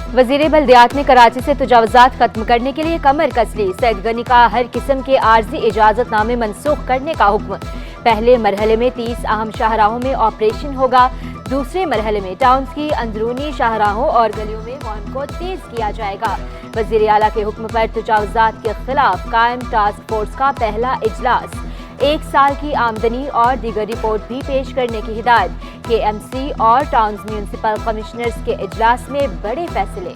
वजीर बल्दियात ने कराची से तजावुज़ात खत्म करने के लिए कमर कस ली। सैयद गनी का हर किस्म के आर्जी इजाजत नामे मनसूख करने का हुक्म। पहले मरहले में 30 अहम शाहराहों में ऑपरेशन होगा। दूसरे मरहले में टाउन्स की अंदरूनी शाहराहों और गलियों में मुहिम को तेज किया जाएगा। वजीर आला के हुक्म पर तजावुज़ात के खिलाफ कायम टास्क फोर्स का पहला इजलास, 1 साल की आमदनी और दीगर रिपोर्ट भी पेश करने की हिदायत। KMC और टाउन्स म्यूनिसिपल कमिश्नर्स के इजलास में बड़े फैसले।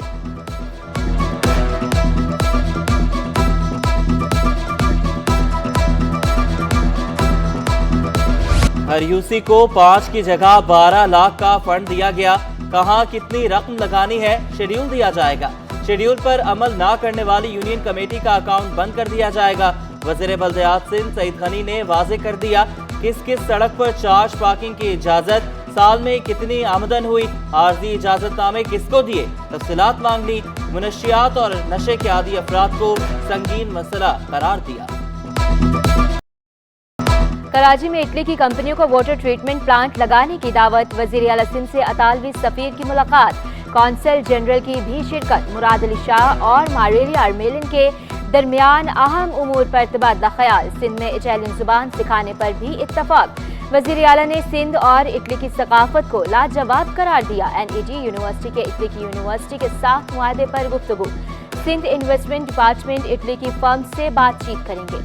हर यूसी को 5 की जगह 12 लाख का फंड दिया गया। कहां कितनी रकम लगानी है, शेड्यूल दिया जाएगा। शेड्यूल पर अमल ना करने वाली यूनियन कमेटी का अकाउंट बंद कर दिया जाएगा। वज़ीर बल्दियात सिंध सईद गनी ने वाज़े कर दिया किस किस सड़क पर चार्ज पार्किंग की इजाजत, साल में कितनी आमदन हुई, आर्जी इजाजतनामे किसको दिए, तफसीलात मांग ली। मुनशियात और नशे के आदी अफराद को संगीन मसला करार दिया। कराची में इटली की कंपनियों को वाटर ट्रीटमेंट प्लांट लगाने की दावत। वज़ीर आला सिंध से अतालवी सफीर की मुलाकात, कौंसल जनरल की भी शिरकत। मुराद अली शाह और मारेली आर्मेलिन के दरमियान अहम उमूर पर तबादला ख्याल। सिंध में इटालियन जुबान सिखाने पर भी इत्तफाक। वज़ीर आला ने सिंध और इटली की सकाफत को लाजवाब करार दिया। NED यूनिवर्सिटी के इटली की यूनिवर्सिटी के साथ मुआहदे पर गुफ्तगू। सिंध इन्वेस्टमेंट डिपार्टमेंट इटली की फर्म से बातचीत करेंगे।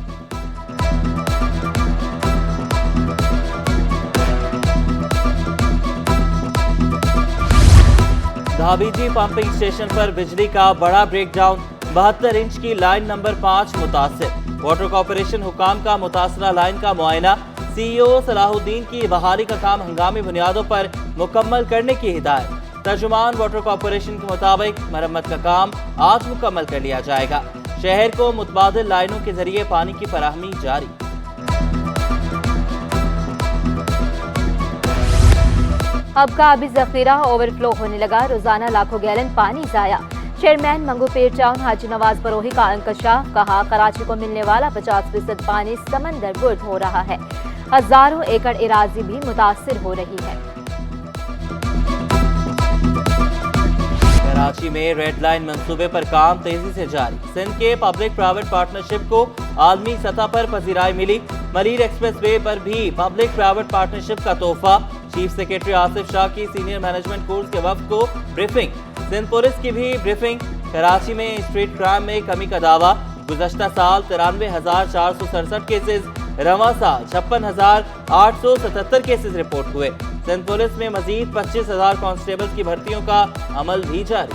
धाबीजी पंपिंग स्टेशन पर बिजली का बड़ा ब्रेकडाउन, 72 इंच की लाइन नंबर 5 मुतासिर। वाटर कॉर्पोरेशन हुकाम का मुतासरा लाइन का मुआयना। CEO सलाहुद्दीन की बहाली का काम हंगामी बुनियादों पर मुकम्मल करने की हिदायत। तर्जुमान वाटर कॉर्पोरेशन के मुताबिक मरम्मत का काम आज मुकम्मल कर लिया जाएगा। शहर को मुतबादिल लाइनों के जरिए पानी की फराहमी जारी। अब का आबी जखीरा ओवरफ्लो होने लगा। रोजाना लाखों गैलन पानी जाया। चेयरमैन मंगूपीर टाउन हाजी नवाज बरोही का इंकशाफ। कहा कराची को मिलने वाला 50% पानी समंदर बुर्द हो रहा है। हजारों एकड़ इराजी भी मुतासिर हो रही है। कराची में रेड लाइन मंसूबे पर काम तेजी से जारी। सिंध के पब्लिक प्राइवेट पार्टनरशिप को आलमी सतह पर पजीराई मिली। मरीर एक्सप्रेस वे पर भी पब्लिक प्राइवेट पार्टनरशिप का तोहफा। चीफ सेक्रेटरी आसिफ शाह की सीनियर मैनेजमेंट कोर्स के वफ्द को ब्रीफिंग। सिंध पुलिस की भी ब्रीफिंग। कराची में स्ट्रीट क्राइम में कमी का दावा। गुज़श्ता साल 93,467 केसेस, रवां साल 56,877 केसेस रिपोर्ट हुए। सिंध पुलिस में मजीद 25,000 कांस्टेबल्स की भर्तियों का अमल भी जारी।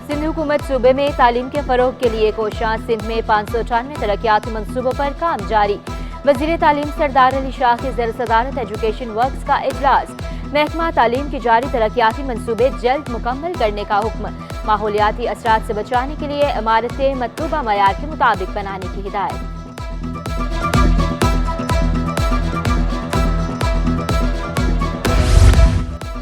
सिंध हुकूमत सूबे में तालीम के फरोग के लिए कोशां। सिंध में 598 तरक्याती मंसूबों पर काम जारी। वजीर तालीम सरदार अली शाह की ज़ेर सदारत एजुकेशन वर्क्स का इजलास। महकमा तालीम की जारी तरक्याती मंसूबे जल्द मुकम्मल करने का हुक्म। माहौलियाती असरात से बचाने के लिए इमारतें मतलूबा मयार के मुताबिक बनाने की हिदायत।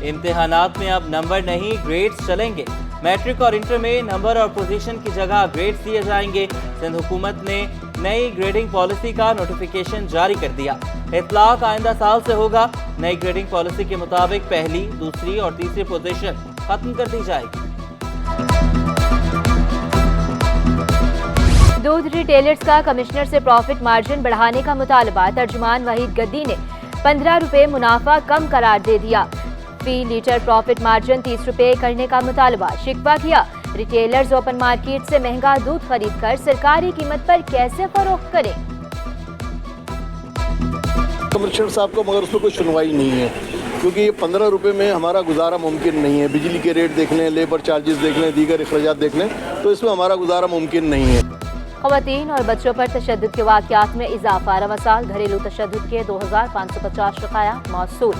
इम्तिहानात में अब नंबर नहीं ग्रेड्स चलेंगे। मैट्रिक और इंटर में नंबर और पोजीशन की जगह ग्रेड्स दिए जाएंगे। सिंध हुकूमत ने नई ग्रेडिंग पॉलिसी का नोटिफिकेशन जारी कर दिया। इतलाक आइंदा साल से होगा। नई ग्रेडिंग पॉलिसी के मुताबिक पहली, दूसरी और तीसरी पोजीशन खत्म कर दी जाएगी। दूध रिटेलर्स का कमिश्नर से प्रॉफिट मार्जिन बढ़ाने का मुतालबा। तर्जुमान वहीद गद्दी ने 15 रुपए मुनाफा कम करार दे दिया। फी लीटर प्रॉफिट मार्जिन 30 रुपए करने का मुतालबा। शिकवा किया रिटेलर्स ओपन मार्केट से महंगा दूध खरीद कर सरकारी कीमत पर कैसे फरोख्त करें। कमिश्नर साहब को मगर उसमें कोई सुनवाई नहीं है, क्योंकि ये 15 रुपए में हमारा गुजारा मुमकिन नहीं है। बिजली के रेट देख लें, लेबर चार्जेस देख लें, दीगर अखराजात देख लें, तो इसमें हमारा गुजारा मुमकिन नहीं है। ख़वातीन और बच्चों पर तशद्दुद के वाक़यात में इजाफा। रवां साल घरेलू तशद्दुद के 2550 शिकायत मौसूल,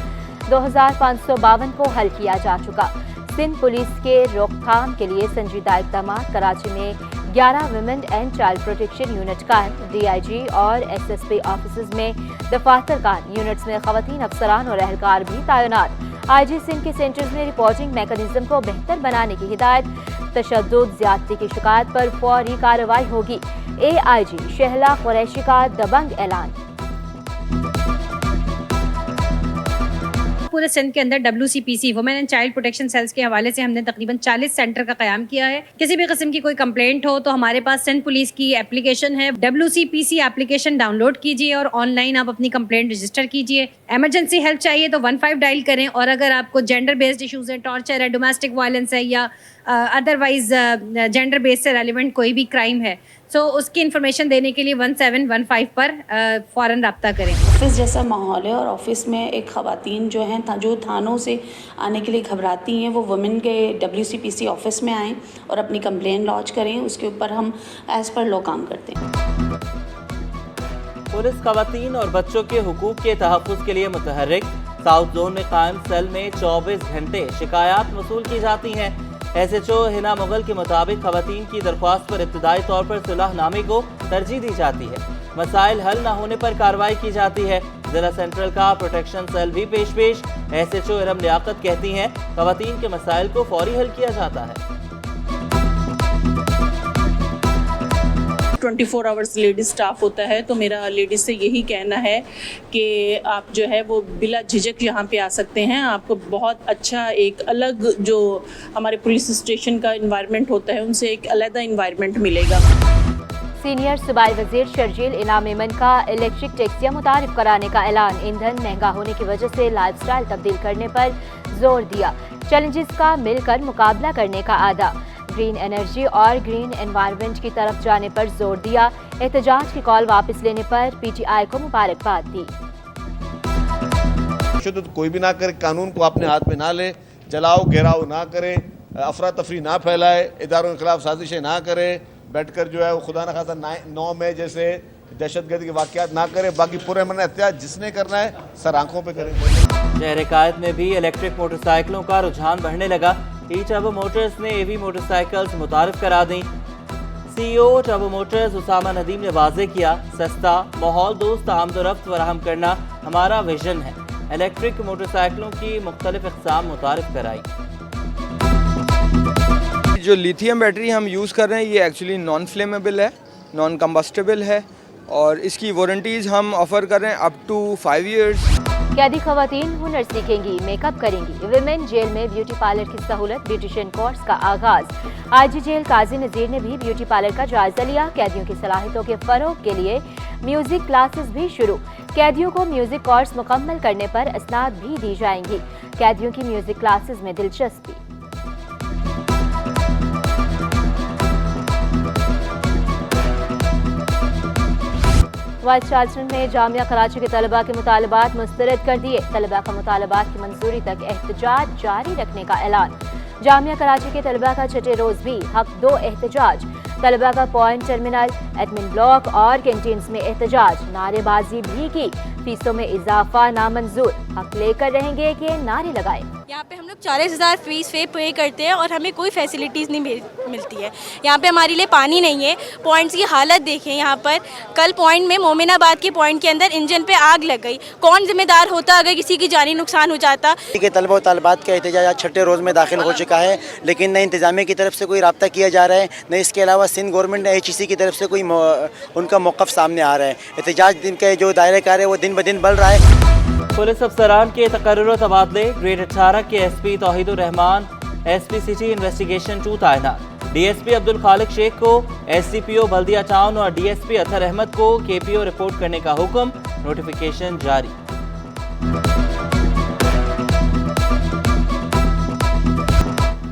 2552 को हल किया जा चुका। सिंध पुलिस के रोकथाम के लिए संजीदा इक़दाम। कराची में 11 women and child protection unit कायम। DIG और SSP ऑफिस में दफातर कायम। यूनिट्स में ख़वातीन अफसरान और एहलकार भी तैनात। IG सिंध के सेंटर्स में रिपोर्टिंग मैकेनिज्म को बेहतर बनाने की हिदायत। तशद्दुद ज्यादती की शिकायत पर फौरी कार्रवाई होगी। AIG शहला कुरैशी का दबंग ऐलान। पूरे सिंध के अंदर WCPC women and child protection cells के हवाले से हमने तकरीबन 40 सेंटर का क़याम किया है। किसी भी किस्म की कोई कंप्लेंट हो तो हमारे पास सिंध पुलिस की एप्लीकेशन है, WCPC एप्लीकेशन डाउनलोड कीजिए और ऑनलाइन आप अपनी कंप्लेंट रजिस्टर कीजिए। एमरजेंसी हेल्प चाहिए तो 15 डायल करें, और अगर आपको जेंडर बेस्ड इशूज़ है, टॉर्चर है, डोमेस्टिक वायलेंस है या अदरवाइज जेंडर बेस्ड से रेलिवेंट कोई भी क्राइम है, सो उसकी इन्फॉर्मेशन देने के लिए 1715 पर फ़ौरन रब्ता करें। ऑफिस जैसा माहौल है और ऑफिस में एक ख़वातीन जो हैं जो थानों से आने के लिए घबराती हैं, वो वुमेन के WCPC ऑफिस में आएँ और अपनी कंप्लेन लॉन्च करें। उसके ऊपर हम एज़ पर लॉ काम करते हैं। पुलिस खवातीन और बच्चों के हुकूक के तहफ़्फ़ुज़ के लिए मुतहर्रिक। साउथ जोन में कायम सेल में 24 घंटे शिकायत वसूल की जाती हैं। SHO हिना मुगल के मुताबिक खवातीन की दरख्वास्त पर इब्तदाई तौर पर सुलहनामे को तरजीह दी जाती है। मसाइल हल न होने पर कार्रवाई की जाती है। जिला सेंट्रल का प्रोटेक्शन सेल भी पेश SHO इरम लियाकत कहती हैं खवातीन के मसाइल को फौरी हल किया जाता है। 24 आवर्स लेडीज़ स्टाफ होता है, तो मेरा लेडीज़ से यही कहना है कि आप जो है वो बिला झिझक यहाँ पे आ सकते हैं। आपको बहुत अच्छा एक अलग जो हमारे पुलिस स्टेशन का इन्वायरमेंट होता है उनसे एक अलग इन्वायरमेंट मिलेगा। सीनियर सूबाई वजीर शर्जील इनाम मेमन का इलेक्ट्रिक टैक्सियां मुतारिफ कराने का ऐलान। ईंधन महंगा होने की वजह से लाइफस्टाइल तब्दील करने पर जोर दिया। चैलेंजेस का मिलकर मुकाबला करने का आदा। ग्रीन एनर्जी और ग्रीन एनवायरनमेंट की तरफ जाने पर जोर दिया। एहतजाज की कॉल वापस लेने पर PTI को मुबारकबाद दी। तशद्दुद कोई भी ना करे, कानून को अपने हाथ में ना ले, जलाओ घेराव ना करे, अफरा तफरी ना फैलाए, इदारों के खिलाफ साजिशें ना करे, बैठकर जो है वो खुदा न खासा 9 मई जैसे दहशतगर्दी के वाक़यात ना करे। बाकी पूरे मन एहतियात जिसने करना है सर आंखों पे करें। शहर कायद में भी इलेक्ट्रिक मोटरसाइकिलों का रुझान बढ़ने लगा। टर्बो मोटर्स ने AV मोटरसाइकिल्स मुतारिफ करा दी। CEO Turbo Motors Usama Nadeem ने वाज़ेह किया, सस्ता माहौल दोस्त आमदोरफ्त फराहम करना हमारा विजन है। इलेक्ट्रिक मोटरसाइकिलों की मुख्तलिफ अक़साम मुतारिफ कराई। जो लिथियम बैटरी हम यूज़ कर रहे हैं ये एक्चुअली नॉन फ्लेमेबल है, नॉन कंबस्टेबल है और इसकी वारंटीज़ हम ऑफ़र कर रहे हैं अप टू 5 इयर्स। कैदी खवातीन हुनर सीखेंगी, मेकअप करेंगी। विमेन जेल में ब्यूटी पार्लर की सहूलत, ब्यूटिशियन कोर्स का आगाज। IG जेल काजी नज़ीर ने भी ब्यूटी पार्लर का जायजा लिया। कैदियों की सलाहियतों के फरोग के लिए म्यूजिक क्लासेस भी शुरू। कैदियों को म्यूजिक कोर्स मुकम्मल करने पर असनाद भी दी जाएंगी। कैदियों की म्यूजिक क्लासेस में दिलचस्पी। वाइस चांसलर ने जामिया कराची के तलबा के मुतालबात मुस्तरद कर दिए। तलबा का मुतालबात की मंजूरी तक एहतजाज जारी रखने का ऐलान। जामिया कराची के तलबा का छठे रोज भी हक 2 एहतजाज। तलबा का पॉइंट टर्मिनल, एडमिन ब्लॉक और कैंटीन्स में एहतजाज। नारेबाजी भी की। फीसों में इजाफा नामंजूर। हक लेकर रहेंगे कि नारे लगाए। यहाँ पे हम लोग 40,000 फीस पे करते हैं और हमें कोई फैसिलिटीज़ नहीं मिलती है। यहाँ पे हमारे लिए पानी नहीं है। पॉइंट्स की हालत देखें यहाँ पर। कल पॉइंट में मोमिनाबाद के पॉइंट के अंदर इंजन पे आग लग गई। कौन जिम्मेदार होता अगर किसी की जानी नुकसान हो जाता। के तलबा और तालिबात का एहतजाज छठे रोज़ में दाखिल हो चुका है, लेकिन न इंतजामिया की तरफ से कोई रब्ता किया जा रहा है, न इसके अलावा सिंध गवर्नमेंट ने HEC की तरफ से कोई उनका मौक़िफ़ सामने आ रहा है। एहतजाज दिन का जो दायरा कार है वो दिन ब दिन बढ़ रहा है। पुलिस अफसरान के तकर्रुर तबादले। ग्रेड 18 के SP Tauhidur Rehman SP city investigation 2 तैनात। DSP अब्दुल खालिक शेख को SCPO बल्दिया टाउन और DSP अतहर अहमद को KPO रिपोर्ट करने का हुक्म। नोटिफिकेशन जारी।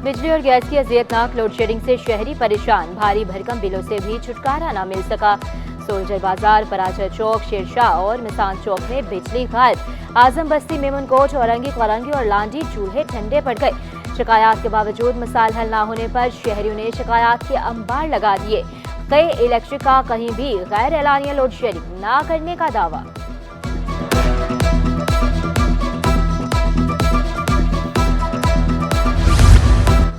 बिजली और गैस की अजियतनाक लोड शेडिंग से शहरी परेशान। भारी भरकम बिलों से भी छुटकारा न मिल सका। सोल्जर बाजार, पराचा चौक, शेरशाह और मिसान चौक में बिजली गायब। आजम बस्ती, मेमन कोट, औरंगी और लांडी चूल्हे ठंडे पड़ गए। शिकायत के बावजूद मसाइल हल न होने पर शहरियों ने शिकायत के अंबार लगा दिए। कई इलेक्ट्रिक का कहीं भी गैर एलानिया लोड शेडिंग न करने का दावा।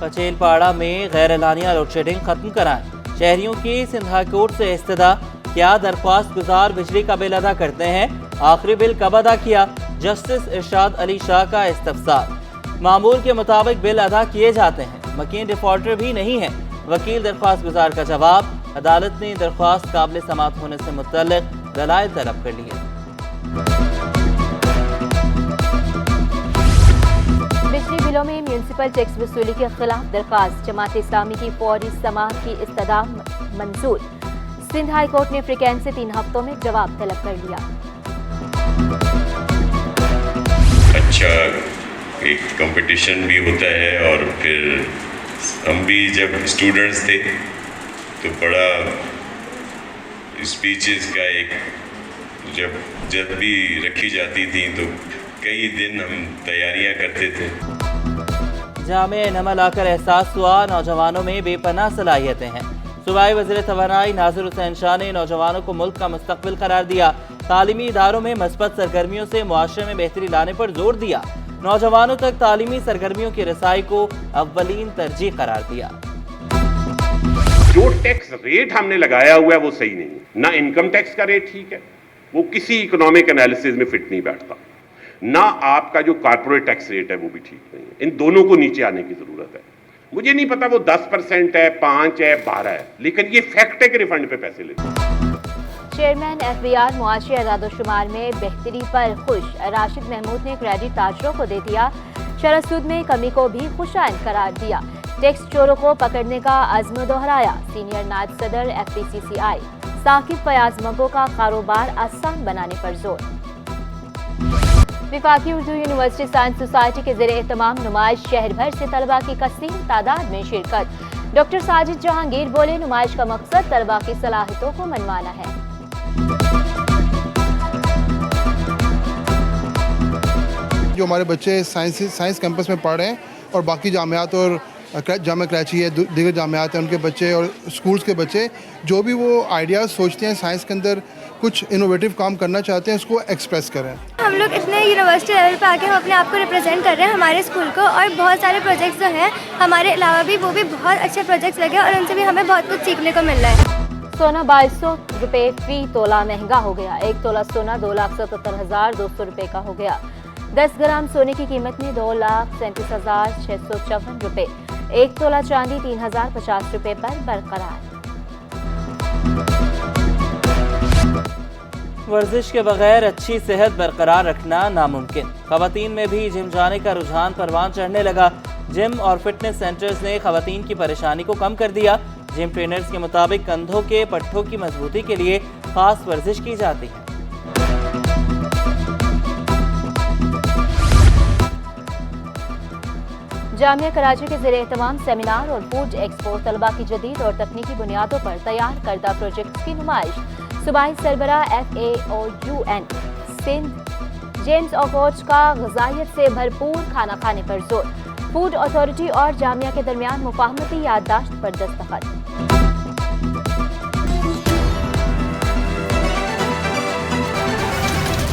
कचेलपाड़ा में गैर एलानिया लोड शेडिंग खत्म कराएं। शहरियों की सिंध हाई कोर्ट से इस्तदा। क्या दरख्वास्त गुजार बिजली का बिल अदा करते हैं? आखिरी बिल कब अदा किया? जस्टिस इरशाद अली शाह का इस्तफसार। मामूल के मुताबिक बिल अदा किए जाते हैं। मकीन डिफॉल्टर भी नहीं है। वकील दरख्वास्त गुजार का जवाब। अदालत ने दरख्वास्त काबिल समाअत होने से मुतल्लिक दलाइल तलब कर लिए। जिलों में म्यूनसिपल टैक्स वसूली के खिलाफ दरखास्त, जमात इस्लामी की फौरी समाअत की इस्तदाम मंजूर। सिंध हाई कोर्ट ने फ्रीकैन से 3 हफ्तों में जवाब तलब कर लिया। अच्छा एक कंपटीशन भी होता है और फिर हम भी जब स्टूडेंट्स थे तो बड़ा स्पीचेस का एक जब भी रखी जाती थी तो कई दिन हम तैयारियां करते थे। जामे नमल आकर एहसास हुआ नौजवानों में बेपनाह सलाहियतें हैं। सूबाई वज़ीर तवानाई नासिर हुसैन शाह ने नौजवानों को मुल्क का मुस्तकबिल करार दिया। तालीमी इदारों में मस्बत सरगर्मियों से मुआशरे में बेहतरी लाने पर जोर दिया। नौजवानों तक तालीमी सरगर्मियों की रसाई को अव्वलीन तरजीह करार दिया। जो टैक्स रेट हमने लगाया हुआ है वो सही नहीं है। ना इनकम टैक्स का रेट ठीक है, वो किसी इकोनॉमिक एनालिसिस में फिट नहीं बैठता, ना आपका जो कॉर्पोरेट टैक्स रेट है वो भी ठीक नहीं है। इन दोनों को नीचे आने की जरूरत है। मुझे नहीं पता वो 10% है, 5 है, 12 है, लेकिन ये फैक्ट है कि रिफंड पे पैसे लेते हैं। चेयरमैन FBR मुआशी एजादोशुमार में बेहतरी पर खुश। राशिद महमूद ने क्रेडिट ताजरों को दे दिया। शरह सूद में कमी को भी खुशाइन करार दिया। टैक्स चोरों को पकड़ने का अज़्म दोहराया। सीनियर नायब सदर FPCCI साकिब फयाज मगो का कारोबार आसान बनाने पर जोर। वफाकी उर्दू यूनिवर्सिटी साइंस सोसाइटी के ज़ेरे एहतमाम नुमाइश, शहर भर से तलबा की कसीर तादाद में शिरकत। डॉक्टर साजिद जहांगीर बोले, नुमाइश का मकसद तलबा की सलाहियतों को मनवाना है। जो हमारे बच्चे साइंस कैंपस में पढ़ रहे हैं और बाकी जामियात और जामिया कराची है, दीगर जामियात हैं, उनके बच्चे और स्कूल्स के बच्चे जो भी वो आइडियाज़ सोचते हैं साइंस के अंदर कुछ इनोवेटिव काम करना चाहते हैं, उसको एक्सप्रेस करें। हम लोग इतने यूनिवर्सिटी लेवल पे आके हम अपने आप को रिप्रेजेंट कर रहे हैं हमारे स्कूल को, और बहुत सारे प्रोजेक्ट्स जो हैं हमारे अलावा भी वो भी बहुत अच्छे प्रोजेक्ट्स लगे और उनसे भी हमें बहुत कुछ सीखने को मिल रहा है। सोना 2200 रुपये फी तोला महंगा हो गया। 1 तोला सोना 2,77,200 रुपये का हो गया। 10 ग्राम सोने की कीमत में 2,37,654 रुपये। 1 तोला चांदी 3,050 रुपये पर बरकरार। वर्जिश के बगैर अच्छी सेहत बरकरार रखना नामुमकिन। खवातीन में भी जिम जाने का रुझान परवान चढ़ने लगा। जिम और फिटनेस सेंटर्स ने खवातीन की परेशानी को कम कर दिया। जिम ट्रेनर्स के मुताबिक कंधों के पट्टों की मजबूती के लिए खास वर्जिश की जाती है। जामिया कराची के ज़ेरे एहतमाम सेमिनार और फूड एक्सपो, तलबा की जदीद और तकनीकी बुनियादों पर तैयार करदा प्रोजेक्ट्स की नुमाइश। सूबाई सरबरा FAOUN सिंध जेम्स ऑकवर्ड का ग़िज़ाइयत से भरपूर खाना खाने पर जोर। फूड अथॉरिटी और जामिया के दरमियान मुफाहमती याददाश्त पर दस्तखत।